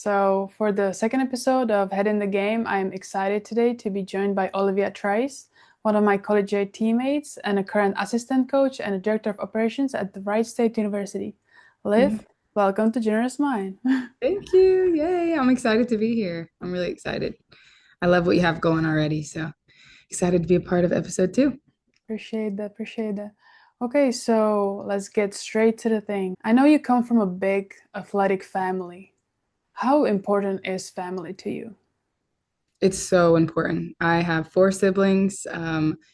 So, for the second episode of Head in the Game, I'm excited today to be joined by Olivia Trice, one of my collegiate teammates and a current assistant coach and a director of operations at the Wright State University. Mhm. Liv, welcome to Generous Mind. Thank you. Yay. I'm excited to be here. I'm really excited. I love what you have going already. So excited to be a part of episode two. Appreciate that, appreciate that. Okay, so let's get straight to the thing. I know you come from a big athletic family. How important is family to you? It's so important. I have four siblings.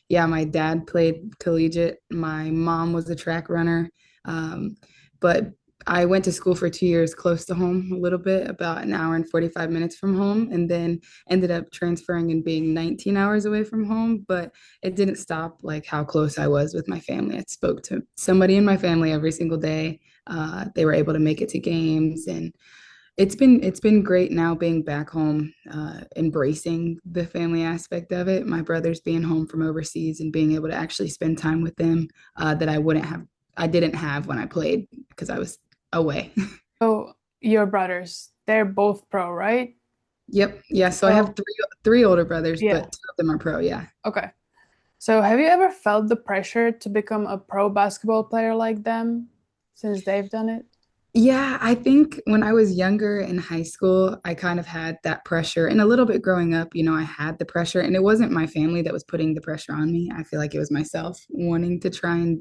Yeah, my dad played collegiate. My mom was a track runner. But I went to school for 2 years close to home, a little bit, about an hour and 45 minutes from home, and then ended up transferring and being 19 hours away from home. But it didn't stop like how close I was with my family. I spoke to somebody in my family every single day. They were able to make it to games, and it's been great now being back home, embracing the family aspect of it. My brothers being home from overseas and being able to actually spend time with them, that I didn't have when I played because I was away. So, your brothers, they're both pro, right? Yep. Yeah. So I have So, three older brothers, yeah. but two of them are pro. Yeah. Okay. So, have you ever felt the pressure to become a pro basketball player like them since they've done it? Yeah, I think when I was younger in high school, I kind of had that pressure. And a little bit growing up, I had the pressure, and it wasn't my family that was putting the pressure on me. I feel like it was myself wanting to try and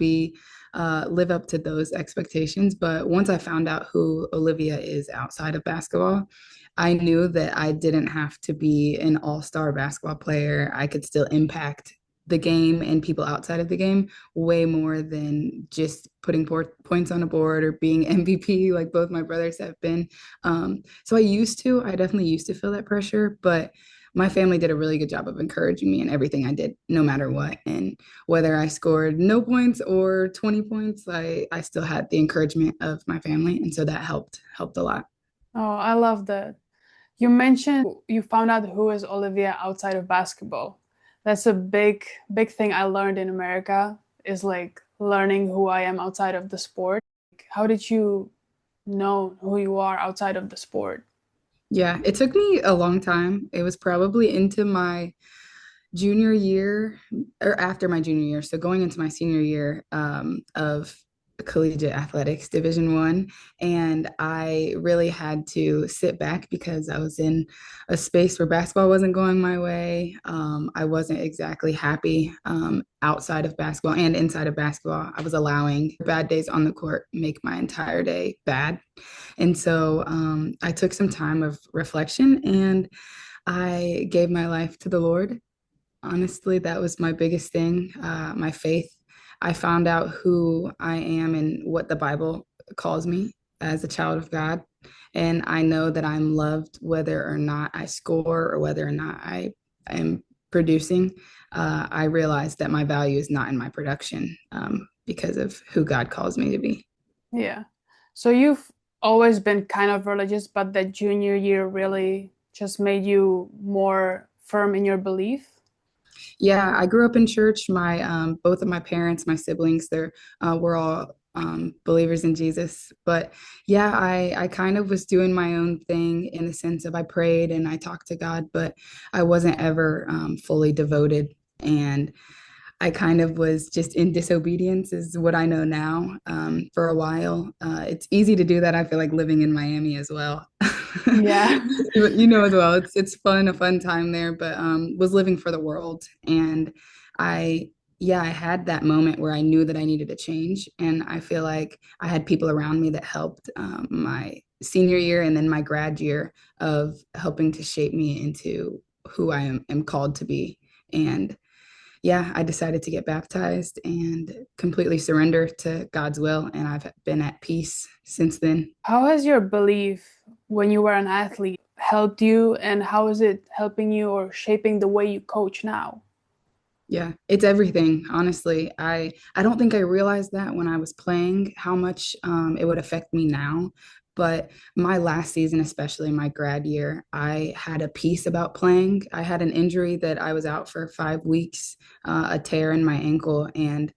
live up to those expectations. But once I found out who Olivia is outside of basketball, I knew that I didn't have to be an all-star basketball player. I could still impact the game and people outside of the game way more than just putting points on a board or being MVP like both my brothers have been. So I definitely used to feel that pressure, but my family did a really good job of encouraging me in everything I did, no matter what. And whether I scored no points or 20 points, I still had the encouragement of my family. And so that helped a lot. Oh, I love that. You mentioned you found out who is Olivia outside of basketball. That's a big thing I learned in America is like learning who I am outside of the sport. How did you know who you are outside of the sport? Yeah, it took me a long time. It was probably into my junior year or after my junior year. So going into my senior year, of collegiate athletics division 1, and I really had to sit back because I was in a space where basketball wasn't going my way. I wasn't exactly happy, outside of basketball and inside of basketball. I was allowing bad days on the court make my entire day bad. And so, I took some time of reflection, and I gave my life to the Lord. Honestly, that was my biggest thing, my faith. I found out who I am and what the Bible calls me as a child of God. And I know that I'm loved whether or not I score or whether or not I am producing. I realized that my value is not in my production, because of who God calls me to be. Yeah. So you've always been kind of religious, but that junior year really just made you more firm in your belief? Yeah, I grew up in church. My both of my parents, my siblings, we're all believers in Jesus. But yeah, I kind of was doing my own thing in the sense of I prayed and I talked to God, but I wasn't ever, fully devoted. And I kind of was just in disobedience, is what I know now, for a while. It's easy to do that. I feel like living in Miami as well. Yeah. You know as well. It's fun, a fun time there, but was living for the world. And I yeah, I had that moment where I knew that I needed to change. And I feel like I had people around me that helped, my senior year and then my grad year of helping to shape me into who am called to be. And yeah, I decided to get baptized and completely surrender to God's will. And I've been at peace since then. How has your belief when you were an athlete helped you, and how is it helping you or shaping the way you coach now? Yeah, it's everything, honestly. I don't think I realized that when I was playing how much, it would affect me now. But my last season, especially my grad year, I had a piece about playing. I had an injury that I was out for 5 weeks, a tear in my ankle, and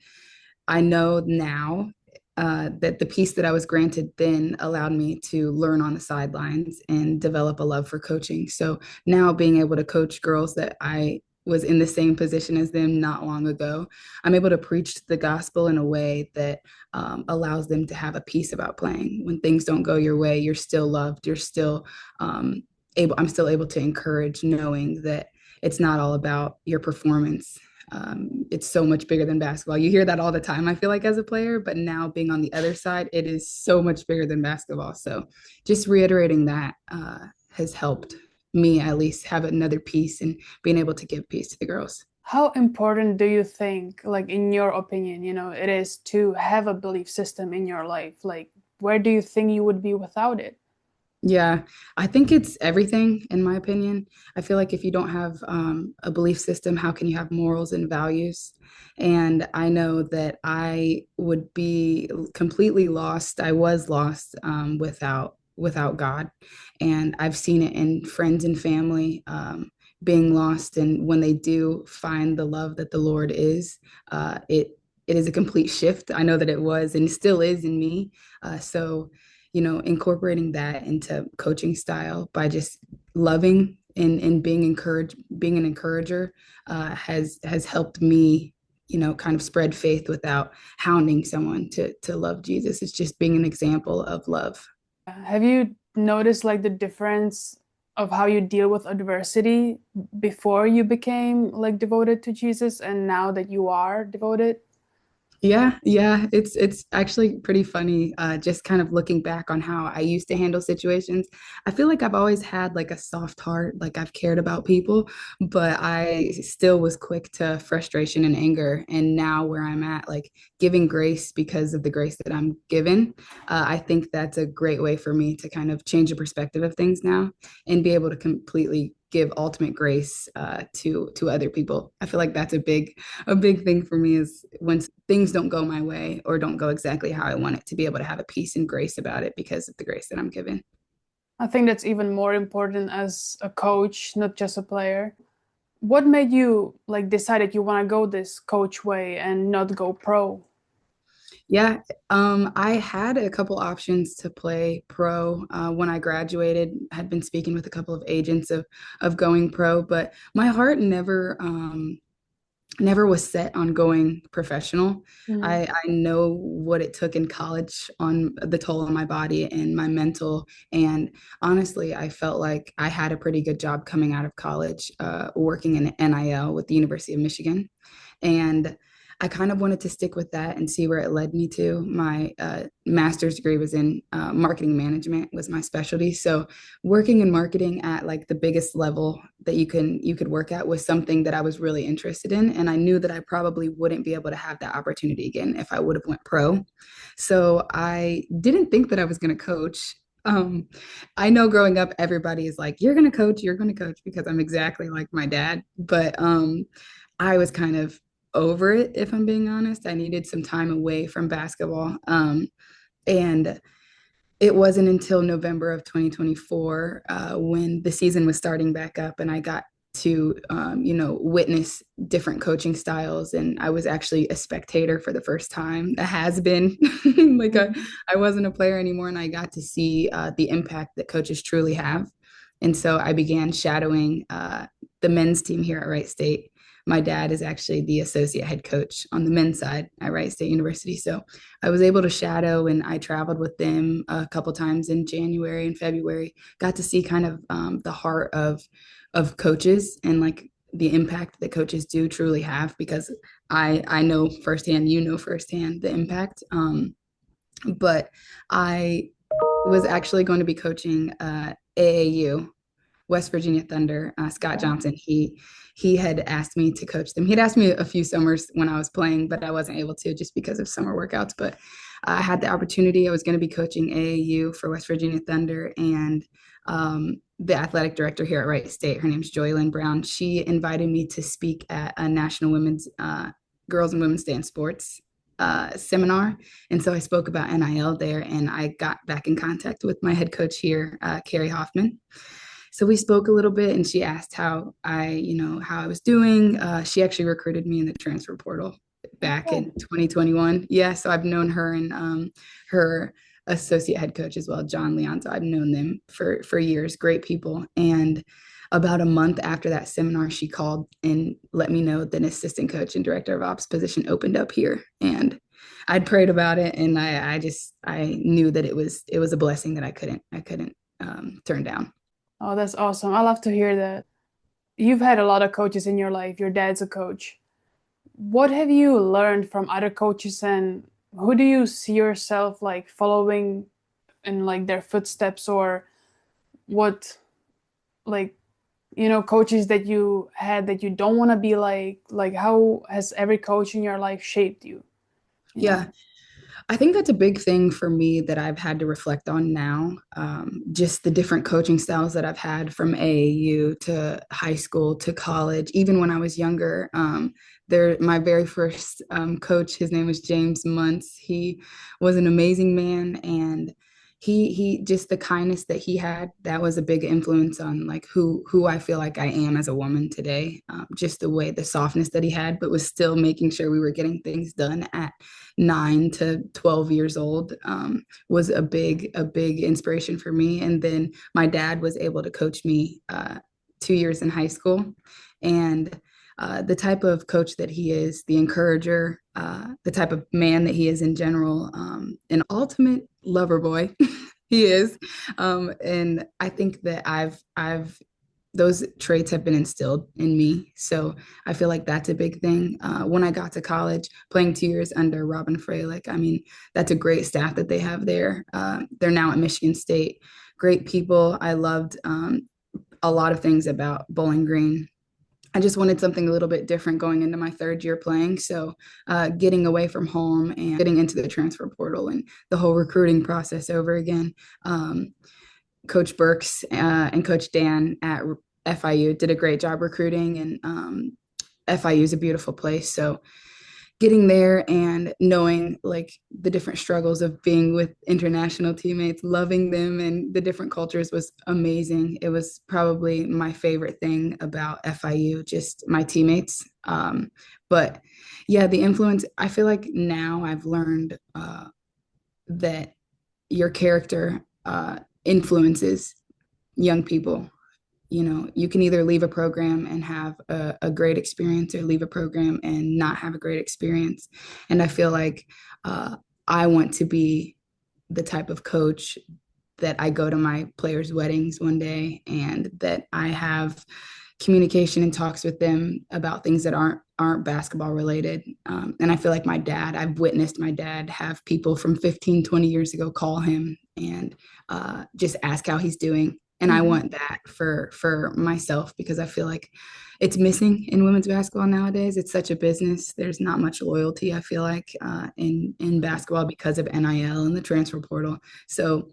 I know now, that the peace that I was granted then allowed me to learn on the sidelines and develop a love for coaching. So now being able to coach girls that I was in the same position as them not long ago, I'm able to preach the gospel in a way that allows them to have a peace about playing. When things don't go your way, you're still loved. You're still I'm still able to encourage, knowing that it's not all about your performance. It's so much bigger than basketball. You hear that all the time, I feel like, as a player, but now being on the other side, it is so much bigger than basketball. So just reiterating that has helped me at least have another piece and being able to give peace to the girls. How important do you think, like in your opinion, it is to have a belief system in your life? Like, where do you think you would be without it? Yeah, I think it's everything, in my opinion. I feel like if you don't have a belief system, how can you have morals and values? And I know that I would be completely lost. I was lost without God, and I've seen it in friends and family being lost. And when they do find the love that the Lord is, it is a complete shift. I know that it was and still is in me. So incorporating that into coaching style by just loving and being an encourager has helped me, kind of spread faith without hounding someone to love Jesus. It's just being an example of love. Have you noticed like the difference of how you deal with adversity before you became like devoted to Jesus and now that you are devoted? Yeah, it's actually pretty funny. Just kind of looking back on how I used to handle situations. I feel like I've always had like a soft heart, like I've cared about people, but I still was quick to frustration and anger. And now where I'm at, like giving grace because of the grace that I'm given, I think that's a great way for me to kind of change the perspective of things now and be able to completely give ultimate grace to other people. I feel like that's a big thing for me is when things don't go my way or don't go exactly how I want it, to be able to have a peace and grace about it because of the grace that I'm given. I think that's even more important as a coach, not just a player. What made you like decide that you want to go this coach way and not go pro? Yeah, I had a couple options to play pro when I graduated. Had been speaking with a couple of agents of going pro, but my heart never was set on going professional. Mhm. I know what it took in college on the toll on my body and my mental. And honestly, I felt like I had a pretty good job coming out of college, working in NIL with the University of Michigan. And I kind of wanted to stick with that and see where it led me to. My master's degree was in marketing management was my specialty. So working in marketing at like the biggest level that you could work at was something that I was really interested in. And I knew that I probably wouldn't be able to have that opportunity again if I would have went pro. So I didn't think that I was going to coach. Um, I know growing up, everybody is like, you're going to coach because I'm exactly like my dad. But I was kind of over it, if I'm being honest. I needed some time away from basketball. And it wasn't until November of 2024 when the season was starting back up and I got to, witness different coaching styles. And I was actually a spectator for the first time. It has been like Mhm. I wasn't a player anymore. And I got to see the impact that coaches truly have. And so I began shadowing the men's team here at Wright State. My dad is actually the associate head coach on the men's side at Wright State University. So I was able to shadow and I traveled with them a couple times in January and February, got to see kind of the heart of coaches and like the impact that coaches do truly have because I know firsthand, firsthand the impact. But I was actually going to be coaching AAU, West Virginia Thunder, Scott Okay. Johnson. He had asked me to coach them. He'd asked me a few summers when I was playing, but I wasn't able to just because of summer workouts. But I had the opportunity. I was going to be coaching AAU for West Virginia Thunder, and the athletic director here at Wright State, her name's Joylyn Brown. She invited me to speak at a National Women's Girls and Women's Day in Sports seminar. And so I spoke about NIL there, and I got back in contact with my head coach here, Carrie Hoffman. So we spoke a little bit, and she asked how I was doing. She actually recruited me in the transfer portal back Okay. in 2021. Yeah, so I've known her and her associate head coach as well, John Leonzo. I've known them for years, great people. And about a month after that seminar, she called and let me know that an assistant coach and director of ops position opened up here. And I'd prayed about it, and I knew that it was a blessing that I couldn't turn down. Oh, that's awesome. I love to hear that. You've had a lot of coaches in your life. Your dad's a coach. What have you learned from other coaches, and who do you see yourself like following in like their footsteps, or what like coaches that you had that you don't want to be like how has every coach in your life shaped you you know Yeah, I think that's a big thing for me that I've had to reflect on now. Just the different coaching styles that I've had from AAU to high school to college, even when I was younger. My very first coach, his name was James Muntz. He was an amazing man, and he just the kindness that he had, that was a big influence on like who I feel like I am as a woman today. Just the way the softness that he had, but was still making sure we were getting things done at 9 to 12 years old, was a big inspiration for me. And then my dad was able to coach me 2 years in high school, and the type of coach that he is, the encourager, the type of man that he is in general, an ultimate lover boy. He is, and I think that I've those traits have been instilled in me. So I feel like that's a big thing. When I got to college, playing 2 years under Robin Fralick, I mean, that's a great staff that they have there. They're now at Michigan State. Great people. I loved a lot of things about Bowling Green. I just wanted something a little bit different going into my third year playing. So, getting away from home and getting into the transfer portal and the whole recruiting process over again. Coach Burks and Coach Dan at FIU did a great job recruiting, and FIU is a beautiful place. So getting there and knowing like the different struggles of being with international teammates, loving them and the different cultures was amazing. It was probably my favorite thing about FIU, just my teammates. But yeah, the influence, I feel like now I've learned that your character influences young people. You can either leave a program and have a great experience, or leave a program and not have a great experience. And I feel like uh, I want to be the type of coach that I go to my players' weddings one day, and that I have communication and talks with them about things that aren't basketball related. And I feel like I've witnessed my dad have people from 15, 20 years ago call him and just ask how he's doing. And I Mhm. want that for myself, because I feel like it's missing in women's basketball nowadays. It's such a business. There's not much loyalty, I feel like, in basketball because of NIL and the transfer portal. So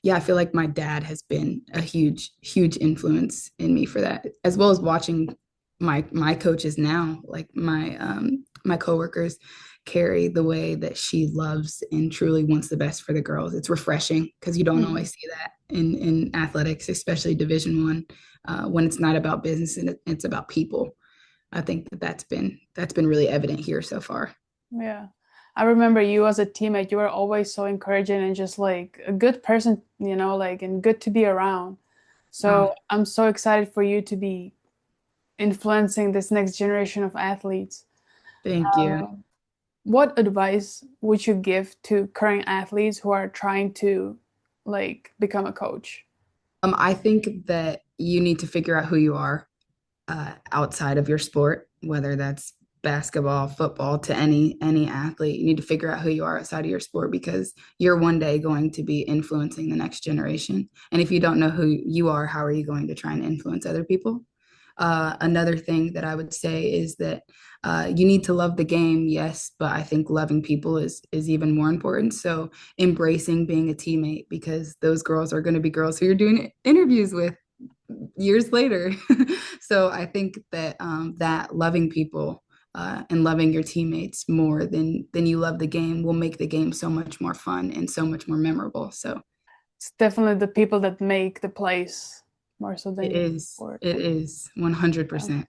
yeah, I feel like my dad has been a huge influence in me for that, as well as watching my coaches now, like my coworkers, carry the way that she loves and truly wants the best for the girls. It's refreshing because you don't Mhm. always see that in athletics, especially Division 1, when it's not about business and it's about people. I think that's been really evident here so far. Yeah. I remember you as a teammate, you were always so encouraging and just like a good person, like and good to be around. Wow, So I'm so excited for you to be influencing this next generation of athletes. thank you. Uh, what advice would you give to current athletes who are trying to like become a coach? I think that you need to figure out who you are outside of your sport, whether that's basketball, football, to any athlete. You need to figure out who you are outside of your sport, because you're one day going to be influencing the next generation. And if you don't know who you are, how are you going to try and influence other people? Another thing that I would say is that you need to love the game, yes, but I think loving people is even more important. So embracing being a teammate, because those girls are going to be girls who you're doing interviews with years later. So I think that that loving people and loving your teammates more than you love the game will make the game so much more fun and so much more memorable. So It's definitely the people that make the plays more so than it your is, sport. it is Yeah. 100%.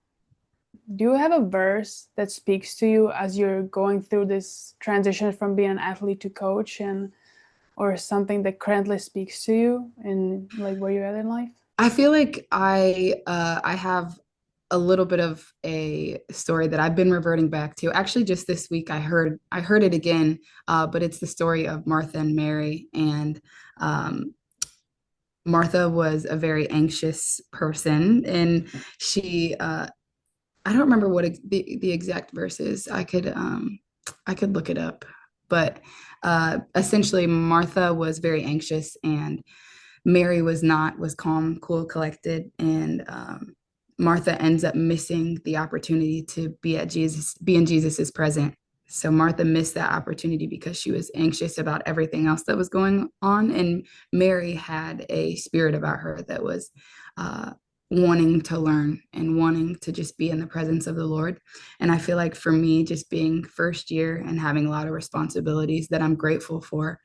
do you have a verse that speaks to you as you're going through this transition from being an athlete to coach, and or something that currently speaks to you in like where you're at in life? I feel like I have a little bit of a story that I've been reverting back to. Actually, just this week I heard it again, but it's the story of Martha and Mary. And um, Martha was a very anxious person, and she I don't remember what the exact verse is. I could look it up, but essentially Martha was very anxious, and Mary was not, was calm, cool, collected, and Martha ends up missing the opportunity to be in Jesus's presence. So Martha missed that opportunity because she was anxious about everything else that was going on, and Mary had a spirit about her that was uh, wanting to learn and wanting to just be in the presence of the Lord. And I feel like for me, just being first year and having a lot of responsibilities that I'm grateful for,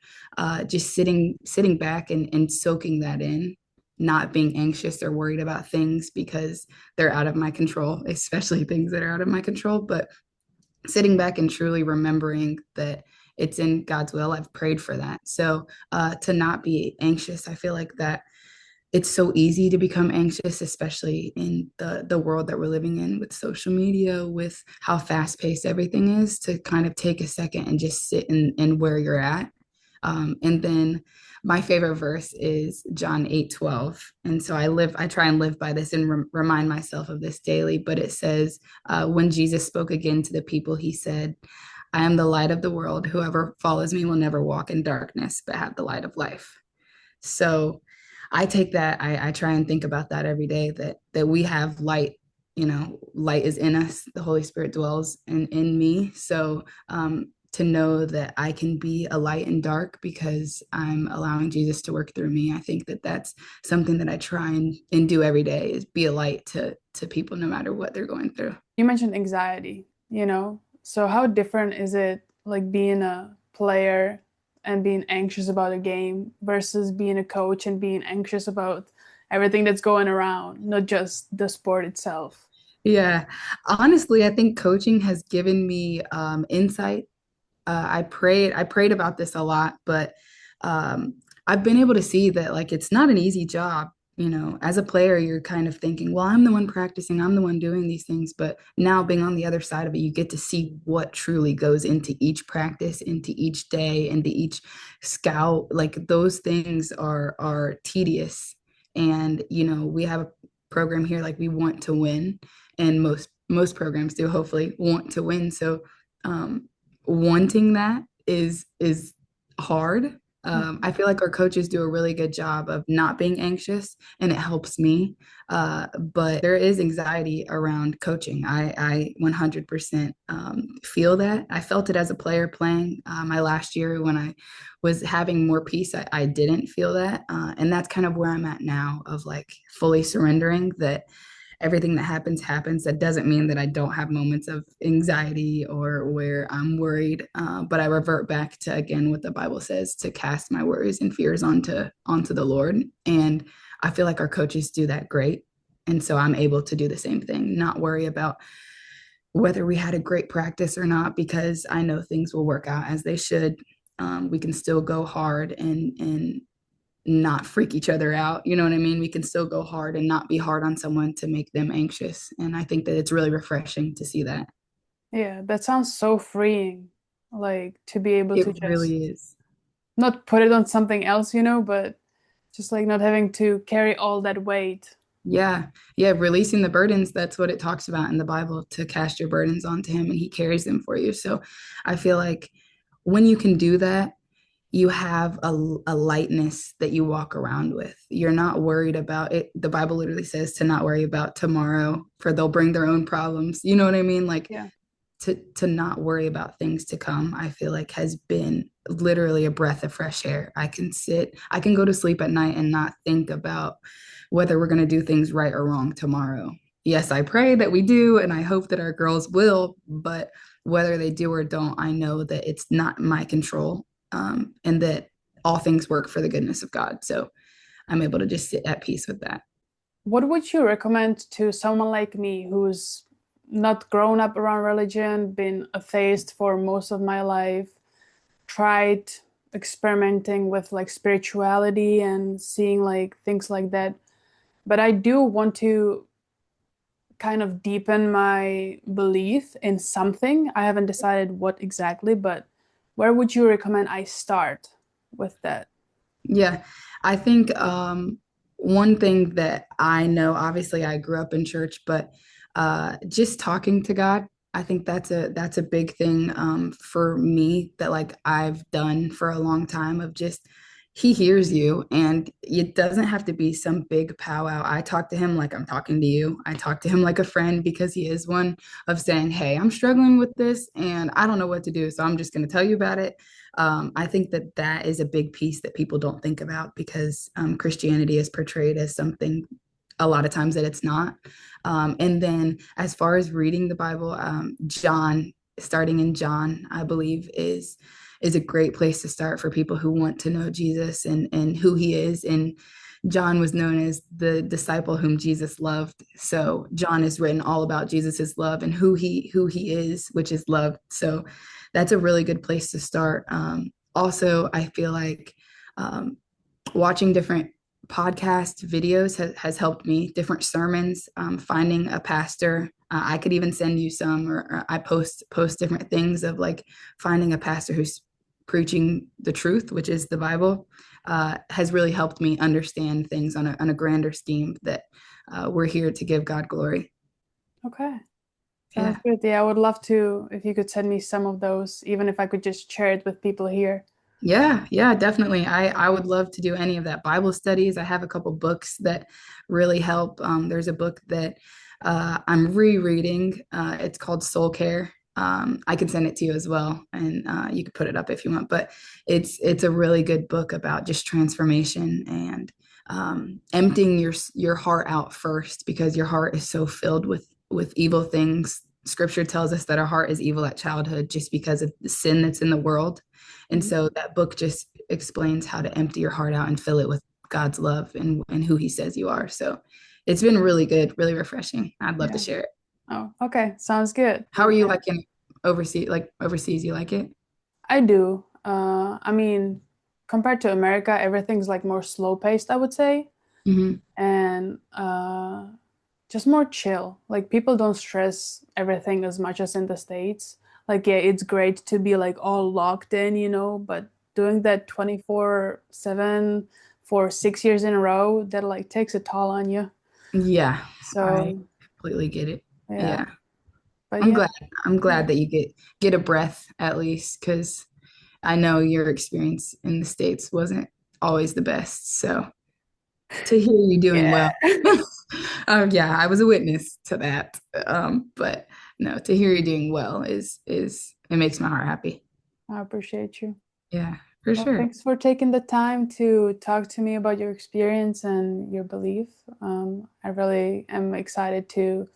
just sitting back and soaking that in, not being anxious or worried about things because they're out of my control, especially things that are out of my control, but sitting back and truly remembering that it's in God's will. I've prayed for that. So to not be anxious, I feel like that it's so easy to become anxious, especially in the world that we're living in with social media, with how fast paced everything is, to kind of take a second and just sit in where you're at. And then my favorite verse is John 8:12. And so I try and live by this and remind myself of this daily. But it says, when Jesus spoke again to the people, he said, I am the light of the world. Whoever follows me will never walk in darkness, but have the light of life. So I take that, I try and think about that every day, that we have light, light is in us. The Holy Spirit dwells in me. So to know that I can be a light in dark because I'm allowing Jesus to work through me. I think that that's something that I try and do every day, is be a light to people no matter what they're going through. You mentioned anxiety, so how different is it like being a player and being anxious about a game versus being a coach and being anxious about everything that's going around, not just the sport itself? Yeah, honestly, I think coaching has given me insight. I prayed about this a lot, but um, I've been able to see that like it's not an easy job. As a player, you're kind of thinking, well, I'm the one practicing, I'm the one doing these things. But now being on the other side of it, you get to see what truly goes into each practice, into each day, into each scout. Like those things are tedious. And we have a program here, like we want to win, and most programs do hopefully want to win. So um, wanting that is hard. I feel like our coaches do a really good job of not being anxious, and it helps me. But there is anxiety around coaching. I 100% feel that. I felt it as a player playing my last year when I was having more peace. I didn't feel that, and that's kind of where I'm at now, of like fully surrendering that everything that happens happens. That doesn't mean that I don't have moments of anxiety or where I'm worried, but I revert back to, again, what the Bible says, to cast my worries and fears onto the Lord. And I feel like our coaches do that great, and so I'm able to do the same thing, not worry about whether we had a great practice or not, because I know things will work out as they should. We can still go hard and not freak each other out. You know what I mean? We can still go hard and not be hard on someone to make them anxious. And I think that it's really refreshing to see that. Yeah, that sounds so freeing, like to be able It to just really is. not put it on something else, but just like not having to carry all that weight. Yeah. Yeah. Releasing the burdens. That's what it talks about in the Bible, to cast your burdens onto him and he carries them for you. So I feel like when you can do that, you have a lightness that you walk around with. You're not worried about it. The Bible literally says to not worry about tomorrow, for they'll bring their own problems. You know what I mean? Like Yeah. to not worry about things to come, I feel like has been literally a breath of fresh air. I can go to sleep at night and not think about whether we're going to do things right or wrong tomorrow. Yes, I pray that we do, and I hope that our girls will, but whether they do or don't, I know that it's not my control, and that all things work for the goodness of God. So I'm able to just sit at peace with that. What would you recommend to someone like me who's not grown up around religion, been atheist for most of my life, tried experimenting with like spirituality and seeing like things like that. But I do want to kind of deepen my belief in something. I haven't decided what exactly, but where would you recommend I start with that? Yeah, I think one thing that I know, obviously I grew up in church, but just talking to God, I think that's a big thing for me that like I've done for a long time of just he hears you and it doesn't have to be some big powwow. I talk to him like I'm talking to you. I talk to him like a friend because he is one of saying, "Hey, I'm struggling with this and I don't know what to do, so I'm just going to tell you about it." I think that that is a big piece that people don't think about because Christianity is portrayed as something a lot of times that it's not. And then as far as reading the Bible, John, starting in John, I believe is a great place to start for people who want to know Jesus and who he is. And John was known as the disciple whom Jesus loved. So John is written all about Jesus's love and who he is, which is love. So that's a really good place to start. Also, I feel like um, watching different podcast videos has helped me, different sermons, finding a pastor. I could even send you some, or I post different things of like finding a pastor who's preaching the truth, which is the Bible, has really helped me understand things on a grander scheme that we're here to give God glory. Okay. Sounds Yeah. good. Yeah, I would love to if you could send me some of those, even if I could just share it with people here. Yeah, yeah, definitely. I would love to do any of that. Bible studies. I have a couple books that really help. There's a book that I'm rereading. It's called Soul Care. I can send it to you as well, and you could put it up if you want. But it's a really good book about just transformation and emptying your heart out first because your heart is so filled with evil things. Scripture tells us that our heart is evil at childhood just because of the sin that's in the world. And Mhm. so that book just explains how to empty your heart out and fill it with God's love and who he says you are. So it's been really good, really refreshing. I'd love to Yeah. share it. Oh, okay. Sounds good. How are you liking overseas? You like it? I do. I mean, compared to America, everything's like more slow paced, I would say, Hmm. and just more chill. Like people don't stress everything as much as in the States. Like, yeah, it's great to be like all locked in, but doing that 24/7 for 6 years in a row, that like takes a toll on you. Yeah, I So, completely get it. yeah. Yeah. But I'm yeah, glad. I'm yeah, glad that you get a breath at least because I know your experience in the States wasn't always the best. So to hear you doing yeah. well. Yeah, I was a witness to that. But no, to hear you doing well is it makes my heart happy. I appreciate you. Yeah, for Well, sure. thanks for taking the time to talk to me about your experience and your belief. I really am excited to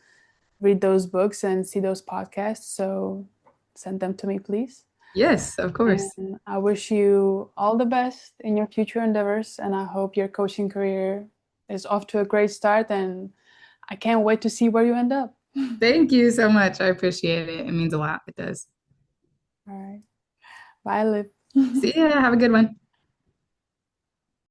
read those books and see those podcasts. So send them to me, please. Yes, of course. And I wish you all the best in your future endeavors. And I hope your coaching career is off to a great start. And I can't wait to see where you end up. Thank you so much. I appreciate it. It means a lot. It does. All right. Bye, Liv. See ya. Have a good one.